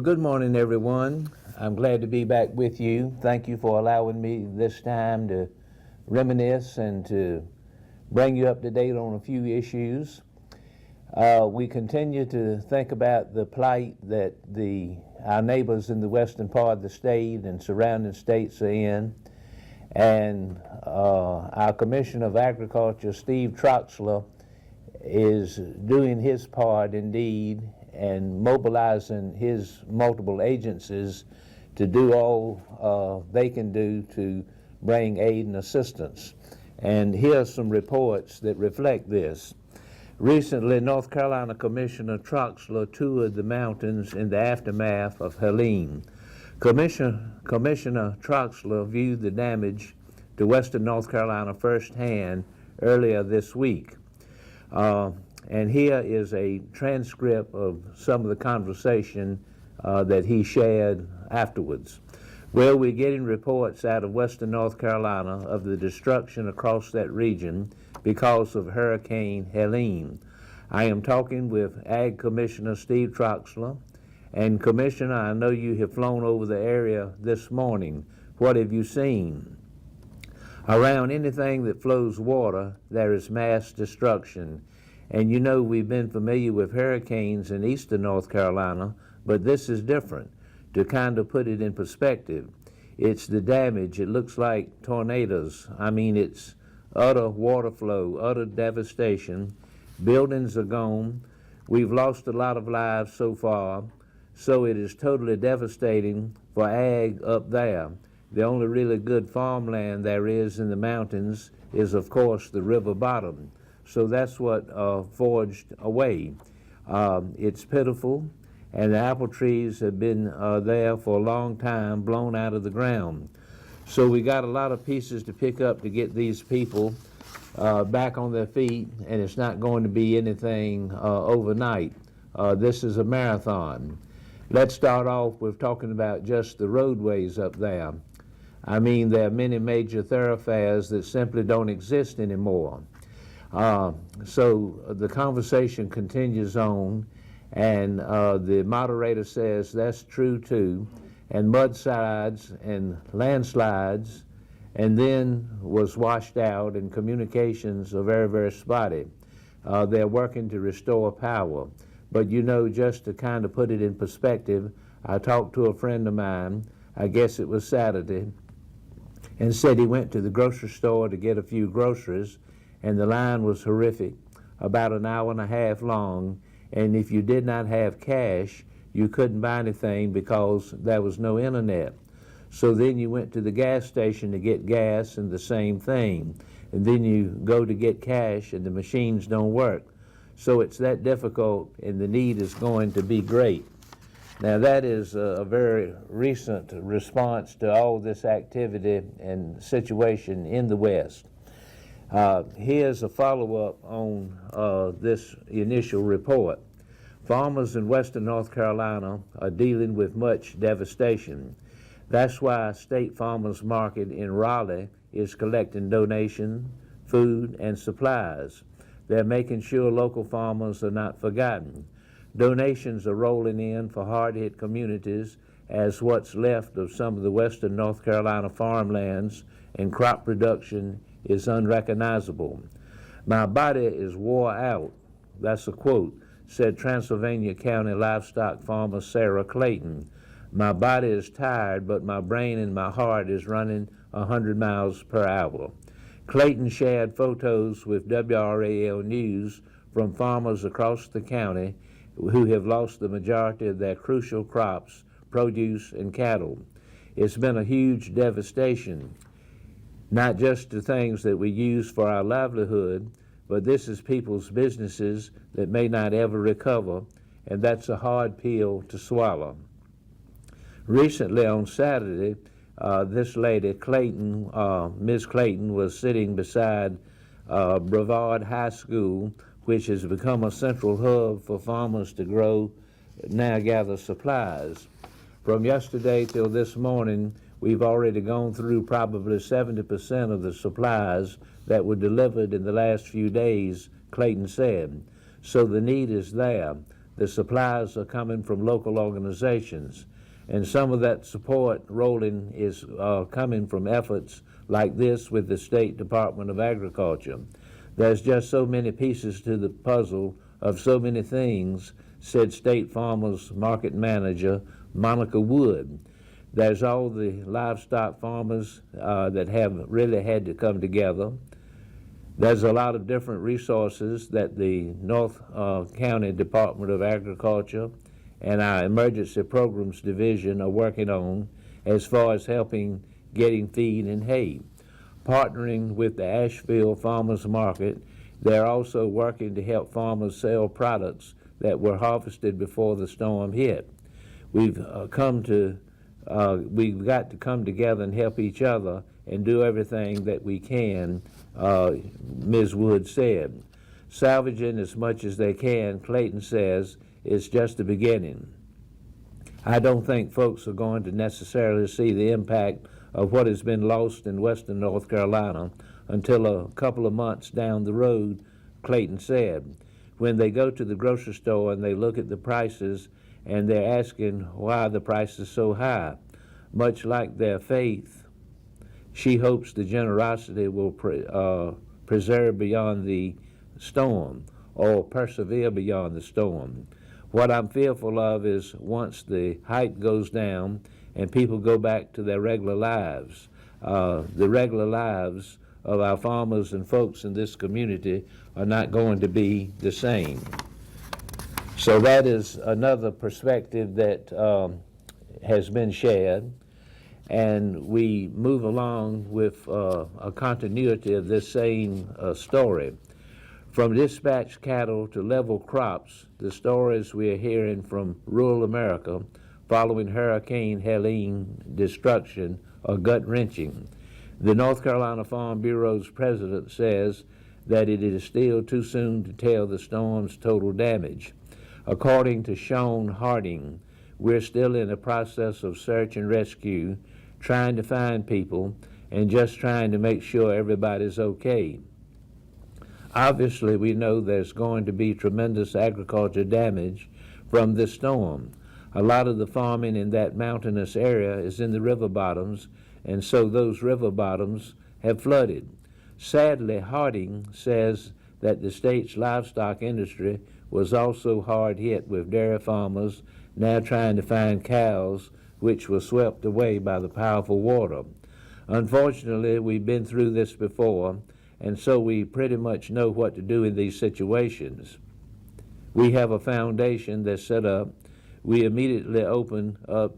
Well, good morning, everyone. I'm glad to be back with you. Thank you for allowing me this time to reminisce and to bring you up to date on a few issues. We continue to think about the plight that our neighbors in the western part of the state and surrounding states are in. And our Commissioner of Agriculture, Steve Troxler, is doing his part indeed and mobilizing his multiple agencies to do all they can do to bring aid and assistance. And here are some reports that reflect this. Recently, North Carolina Commissioner Troxler toured the mountains in the aftermath of Helene. Commissioner Troxler viewed the damage to western North Carolina firsthand earlier this week. And here is a transcript of some of the conversation that he shared afterwards. Well, we're getting reports out of western North Carolina of the destruction across that region because of Hurricane Helene. I am talking with Ag Commissioner Steve Troxler. And Commissioner, I know you have flown over the area this morning. What have you seen? Around anything that flows water, there is mass destruction. And you know we've been familiar with hurricanes in eastern North Carolina, but this is different. To kind of put it in perspective, it's the damage. It looks like tornadoes. I mean, it's utter water flow, utter devastation. Buildings are gone. We've lost a lot of lives so far, so it is totally devastating for ag up there. The only really good farmland there is in the mountains is, of course, the river bottom. So that's what forged away. It's pitiful, and the apple trees have been there for a long time, blown out of the ground. So we got a lot of pieces to pick up to get these people back on their feet, and it's not going to be anything overnight. This is a marathon. Let's start off with talking about just the roadways up there. I mean, there are many major thoroughfares that simply don't exist anymore. So the conversation continues on, and the moderator says that's true too, and mudslides and landslides, and then was washed out, and communications are very, very spotty. They're working to restore power. But you know, just to kind of put it in perspective, I talked to a friend of mine, I guess it was Saturday, and said he went to the grocery store to get a few groceries, and the line was horrific, about an hour and a half long, and if you did not have cash, you couldn't buy anything because there was no internet. So then you went to the gas station to get gas, and the same thing. And then you go to get cash, and the machines don't work. So it's that difficult, and the need is going to be great. Now that is a very recent response to all this activity and situation in the West. Here's a follow-up on this initial report. Farmers in western North Carolina are dealing with much devastation. That's why State Farmers Market in Raleigh is collecting donations, food, and supplies. They're making sure local farmers are not forgotten. Donations are rolling in for hard-hit communities as what's left of some of the western North Carolina farmlands and crop production is unrecognizable. My body is wore out, that's a quote, said Transylvania County livestock farmer Sarah Clayton. My body is tired, but my brain and my heart is running 100 miles per hour. Clayton shared photos with WRAL News from farmers across the county who have lost the majority of their crucial crops, produce, and cattle. It's been a huge devastation, not just the things that we use for our livelihood, but this is people's businesses that may not ever recover, and that's a hard pill to swallow. Recently on Saturday, this lady, Clayton, Ms. Clayton, was sitting beside Brevard High School, which has become a central hub for farmers to gather supplies. From yesterday till this morning, we've already gone through probably 70% of the supplies that were delivered in the last few days, Clayton said. So the need is there. the supplies are coming from local organizations. And some of that support rolling is coming from efforts like this with the State Department of Agriculture. There's just so many pieces to the puzzle of so many things, said State Farmers Market Manager Monica Wood. There's all the livestock farmers that have really had to come together. There's a lot of different resources that the North County Department of Agriculture and our Emergency Programs Division are working on as far as helping getting feed and hay. Partnering with the Asheville Farmers Market, they're also working to help farmers sell products that were harvested before the storm hit. We've got to come together and help each other and do everything that we can, Ms. Wood said. Salvaging as much as they can, Clayton says, is just the beginning. I don't think folks are going to necessarily see the impact of what has been lost in western North Carolina until a couple of months down the road, Clayton said. When they go to the grocery store and they look at the prices and they're asking why the price is so high, much like their faith, she hopes the generosity will preserve beyond the storm or persevere beyond the storm. What I'm fearful of is once the hype goes down and people go back to their regular lives, the regular lives of our farmers and folks in this community are not going to be the same. So that is another perspective that has been shared, and we move along with a continuity of this same story. From dispatched cattle to level crops, the stories we are hearing from rural America following Hurricane Helene destruction are gut-wrenching. The North Carolina Farm Bureau's president says that it is still too soon to tell the storm's total damage. According to Sean Harding, we're still in the process of search and rescue, trying to find people and just trying to make sure everybody's okay. Obviously, we know there's going to be tremendous agriculture damage from this storm. A lot of the farming in that mountainous area is in the river bottoms, and so those river bottoms have flooded. Sadly, Harding says that the state's livestock industry was also hard hit, with dairy farmers now trying to find cows which were swept away by the powerful water. Unfortunately, we've been through this before, and so we pretty much know what to do in these situations. We have a foundation that's set up. We immediately open up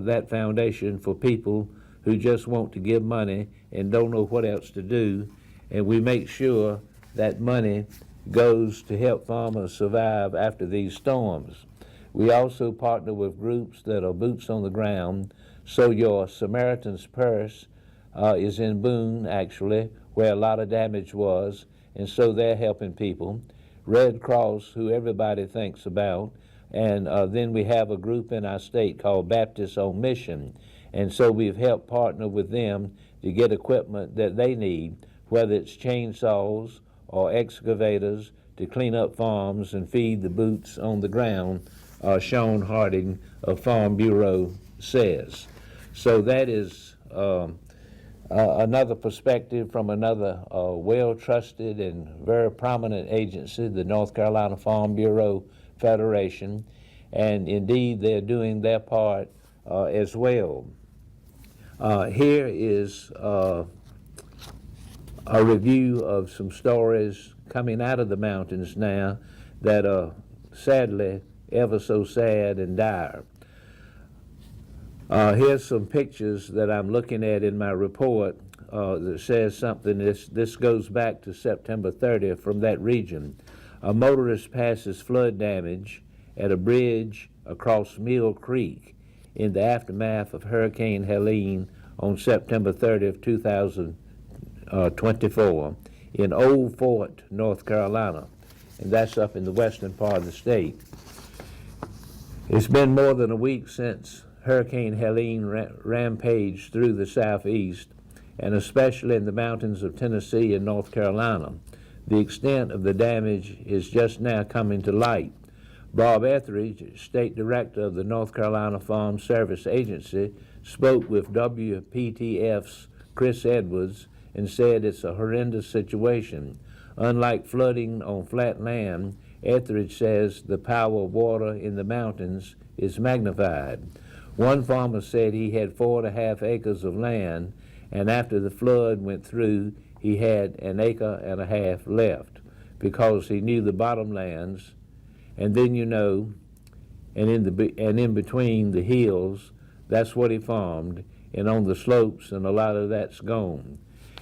that foundation for people who just want to give money and don't know what else to do, and we make sure that money goes to help farmers survive after these storms. We also partner with groups that are boots on the ground, so your Samaritan's Purse is in Boone, actually, where a lot of damage was, and so they're helping people. Red Cross, who everybody thinks about, and then we have a group in our state called Baptists on Mission, and so we've helped partner with them to get equipment that they need, whether it's chainsaws or excavators to clean up farms and feed the boots on the ground, Sean Harding of Farm Bureau says. So that is another perspective from another well-trusted and very prominent agency, the North Carolina Farm Bureau Federation, and indeed they're doing their part as well. Here is a review of some stories coming out of the mountains now that are sadly ever so sad and dire. Here's some pictures that I'm looking at in my report that says something. This goes back to September 30th from that region. A motorist passes flood damage at a bridge across Mill Creek in the aftermath of Hurricane Helene on September 30th, 2024 in Old Fort, North Carolina, and that's up in the western part of the state. It's been more than a week since Hurricane Helene rampaged through the southeast, and especially in the mountains of Tennessee and North Carolina. The extent of the damage is just now coming to light, Bob Etheridge, State Director of the North Carolina Farm Service Agency, spoke with WPTF's Chris Edwards and said it's a horrendous situation. Unlike flooding on flat land, Etheridge says the power of water in the mountains is magnified. One farmer said he had 4.5 acres of land, and after the flood went through, he had 1.5 acres left because he knew the bottomlands, and then and in between the hills, that's what he farmed, and on the slopes, and a lot of that's gone.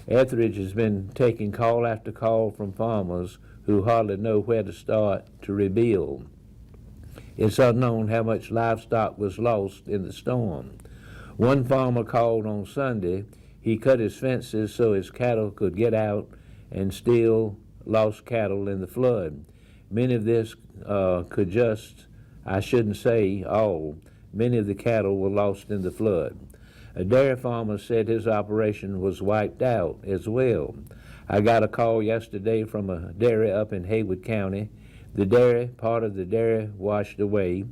Etheridge has been taking call after call from farmers who hardly know where to start to rebuild. It's unknown how much livestock was lost in the storm. One farmer called on Sunday. He cut his fences so his cattle could get out and still lost cattle in the flood. Many of this I shouldn't say all, many of the cattle were lost in the flood. A dairy farmer said his operation was wiped out as well. I got a call yesterday from a dairy up in Haywood County. Part of the dairy washed away.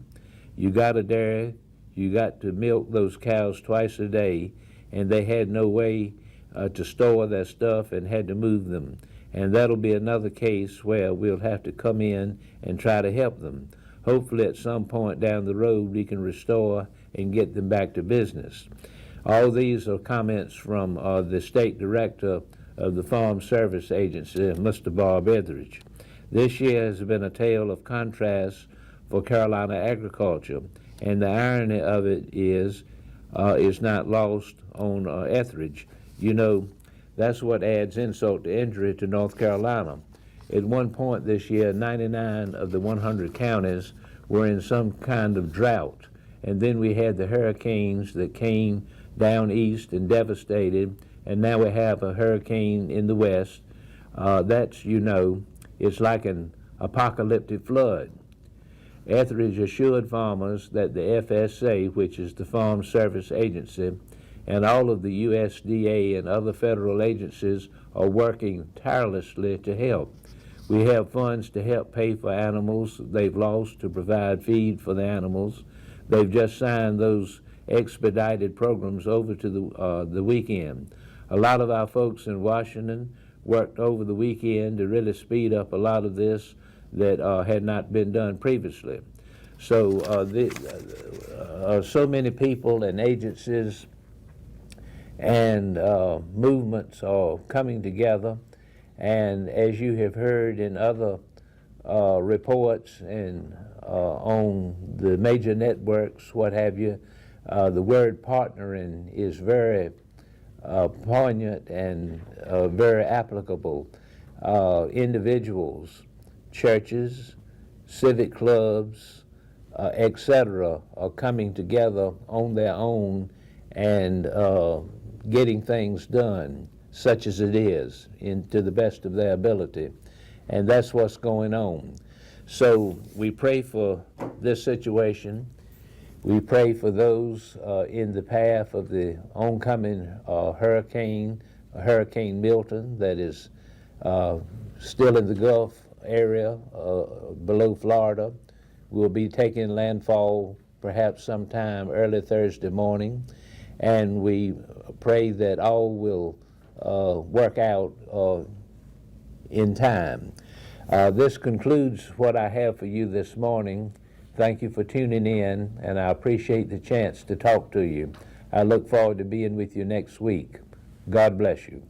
You got a dairy, you got to milk those cows twice a day, and they had no way to store their stuff and had to move them. And that'll be another case where we'll have to come in and try to help them. Hopefully at some point down the road we can restore and get them back to business. All these are comments from the State Director of the Farm Service Agency, Mr. Bob Etheridge. This year has been a tale of contrast for Carolina agriculture, and the irony of it is not lost on Etheridge. That's what adds insult to injury to North Carolina. At one point this year, 99 of the 100 counties were in some kind of drought, and then we had the hurricanes that came down east and devastated, and now we have a hurricane in the west. It's like an apocalyptic flood. Etheridge assured farmers that the FSA, which is the Farm Service Agency, and all of the USDA and other federal agencies are working tirelessly to help. We have funds to help pay for animals they've lost to provide feed for the animals. They've just signed those expedited programs over to the weekend. A lot of our folks in Washington worked over the weekend to really speed up a lot of this that had not been done previously. So so many people and agencies and movements are coming together, and as you have heard in other reports and on the major networks, what have you, the word partnering is very poignant and very applicable. Individuals, churches, civic clubs, etc., are coming together on their own and getting things done, such as it is, to the best of their ability. And that's what's going on. So we pray for this situation. We pray for those in the path of the oncoming Hurricane Milton, that is still in the Gulf area below Florida. Will be taking landfall perhaps sometime early Thursday morning. And we pray that all will work out in time. This concludes what I have for you this morning. Thank you for tuning in, and I appreciate the chance to talk to you. I look forward to being with you next week. God bless you.